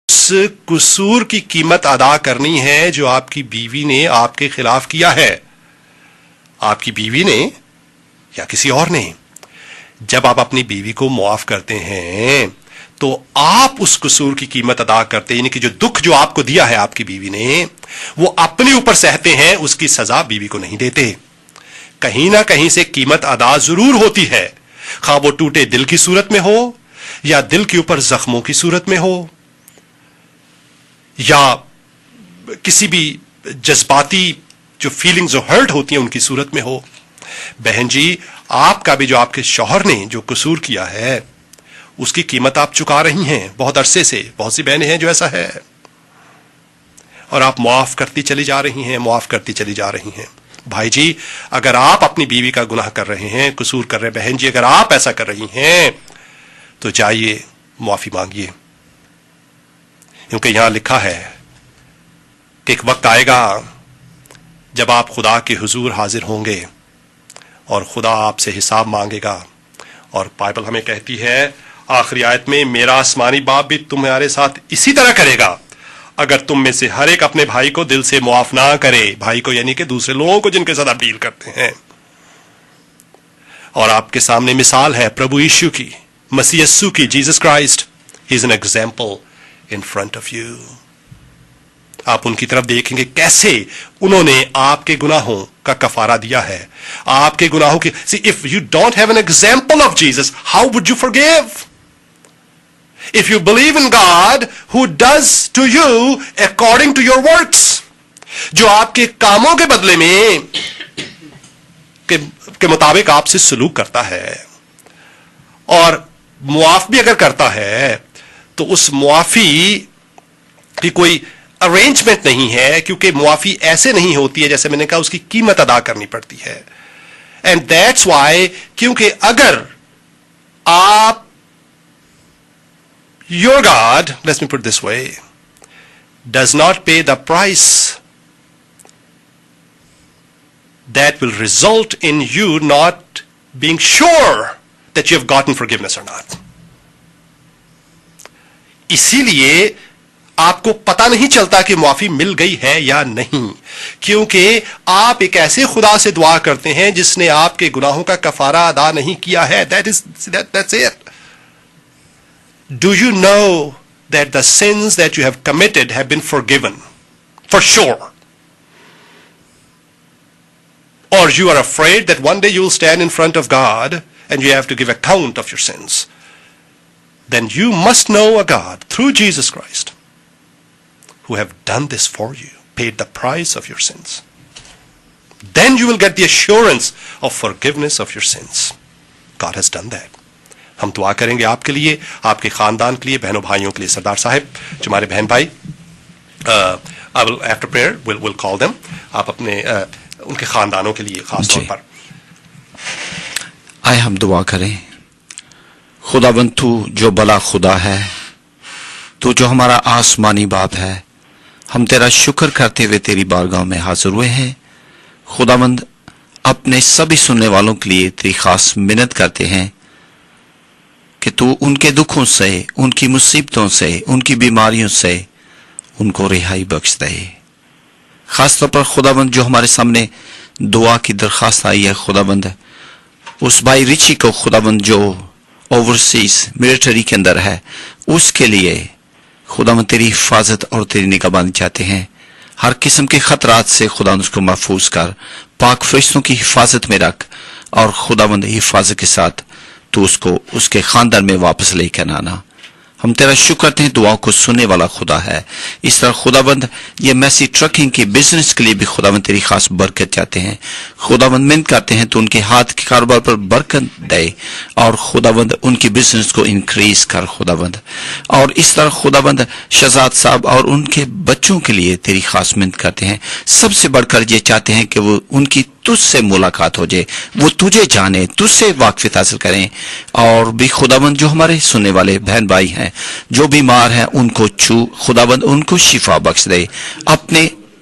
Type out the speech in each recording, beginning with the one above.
اس قصور کی قیمت ادا کرنی ہے جو آپ کی بیوی نے آپ کے خلاف کیا ہے. آپ کی بیوی نے یا کسی اور نے. جب آپ اپنی بیوی کو معاف کرتے ہیں تو آپ اس قصور کی قیمت ادا کرتے ہیں، یعنی کہ جو دکھ جو آپ کو دیا ہے آپ کی بیوی نے وہ اپنے اوپر سہتے ہیں، اس کی سزا بیوی کو نہیں دیتے. کہیں نہ کہیں سے قیمت ادا ضرور ہوتی ہے، خواہ وہ ٹوٹے دل کی صورت میں ہو یا دل کے اوپر زخموں کی صورت میں ہو یا کسی بھی جذباتی جو فیلنگز جو ہرٹ ہوتی ہیں ان کی صورت میں ہو. بہن جی، آپ کا بھی جو آپ کے شوہر نے جو قصور کیا ہے اس کی قیمت آپ چکا رہی ہیں بہت عرصے سے. بہت سی بہنیں ہیں جو ایسا ہے، اور آپ معاف کرتی چلی جا رہی ہیں، معاف کرتی چلی جا رہی ہیں. بھائی جی، اگر آپ اپنی بیوی کا گناہ کر رہے ہیں، قصور کر رہے ہیں، بہن جی اگر آپ ایسا کر رہی ہیں تو جائیے معافی مانگیے. کیونکہ یہاں لکھا ہے کہ ایک وقت آئے گا جب آپ خدا کے حضور حاضر ہوں گے اور خدا آپ سے حساب مانگے گا. اور بائبل ہمیں کہتی ہے آخری آیت میں، میرا آسمانی باپ بھی تمہارے ساتھ اسی طرح کرے گا اگر تم میں سے ہر ایک اپنے بھائی کو دل سے معاف نہ کرے. بھائی کو یعنی کہ دوسرے لوگوں کو جن کے ساتھ آپ ڈیل کرتے ہیں. اور آپ کے سامنے مثال ہے پربھو یشوع کی، مسیح یسوع کی، Jesus Christ. He is an example in front of you. آپ ان کی طرف دیکھیں گے کیسے انہوں نے آپ کے گناہوں کا کفارہ دیا ہے. آپ کے گناہوں کی see if you don't have an example of Jesus, how would you forgive? If you believe in God who does to you according to your works, جو آپ کے کاموں کے بدلے میں کے مطابق آپ سے سلوک کرتا ہے اور معاف بھی اگر کرتا ہے تو اس معافی کی کوئی ارینجمنٹ نہیں ہے، کیونکہ معافی ایسے نہیں ہوتی ہے جیسے میں نے کہا اس کی قیمت ادا کرنی پڑتی ہے. اینڈ دیٹس وائی، کیونکہ اگر آپ your God, let me put it this way, does not pay the price that will result in you not being sure that you have gotten forgiveness or not. اسی لیے آپ کو پتہ نہیں چلتا کہ معافی مل گئی ہے یا نہیں، کیونکہ آپ ایک ایسے خدا سے دعا کرتے ہیں جس نے آپ کے گناہوں کا کفارہ ادا نہیں کیا ہے. That's it. Do you know that the sins that you have committed have been forgiven? For sure. Or you are afraid that one day you will stand in front of God and you have to give account of your sins. Then you must know a God through Jesus Christ who have done this for you, paid the price of your sins. Then you will get the assurance of forgiveness of your sins. God has done that. ہم دعا کریں گے آپ کے لیے، آپ کے خاندان کے لیے، بہنوں بھائیوں کے لیے. سردار صاحب، جو ہمارے بہن بھائی after prayer we'll call them، آپ اپنے ان کے خاندانوں کے لیے خاص طور پر. آئے ہم دعا کریں. خداوند تو جو بلا خدا ہے، تو جو ہمارا آسمانی باپ ہے، ہم تیرا شکر کرتے ہوئے تیری بارگاہ میں حاضر ہوئے ہیں. خداوند اپنے سبھی سننے والوں کے لیے تیری خاص منت کرتے ہیں کہ تو ان کے دکھوں سے، ان کی مصیبتوں سے، ان کی بیماریوں سے ان کو رہائی بخش دے. خاص طور پر خداوند جو ہمارے سامنے دعا کی درخواست آئی ہے، خداوند اس بھائی رچی کو خداوند جو اوورسیز ملٹری کے اندر ہے، اس کے لیے خداوند تیری حفاظت اور تیری نگہبانی چاہتے ہیں. ہر قسم کے خطرات سے خداوند اس کو محفوظ کر، پاک فرشتوں کی حفاظت میں رکھ، اور خداوند حفاظت کے ساتھ تو اس کو اس کے خاندان میں واپس لے کر آنا. ہم تیرا شکر کرتے ہیں، دعاؤں کو سننے والا خدا ہے. اس طرح خداوند یہ میسی ٹرکنگ کے بزنس کے لیے بھی خداوند تیری خاص برکت چاہتے ہیں. خداوند منت کرتے ہیں تو ان کے ہاتھ کے کاروبار پر برکت دے، اور خداوند ان کی بزنس کو انکریز کر خداوند. اور اس طرح خداوند شہزاد صاحب اور ان کے بچوں کے لیے تیری خاص منت کرتے ہیں. سب سے بڑھ کر یہ چاہتے ہیں کہ وہ ان کی تجھ سے ملاقات ہو جائے، وہ تجھے جانے، تجھ سے واقفیت حاصل کریں. اور بھی خداوند جو ہمارے سننے والے بہن بھائی ہیں جو بیمار ہیں، ان کو چھو خداوند، ان کو شفا بخش دے. اپنے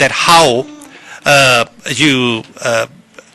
that how you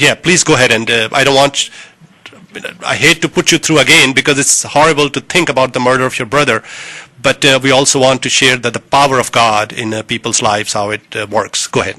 yeah, please go ahead and I hate to put you through again because it's horrible to think about the murder of your brother, but we also want to share that the power of God in people's lives, how it works. Go ahead.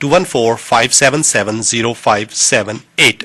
214-577-0578।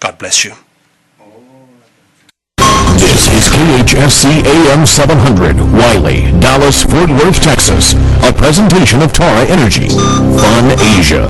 God bless you. This is KHSC AM 700, Wiley, Dallas, Fort Worth, Texas. A presentation of Tara Energy. Fun Asia.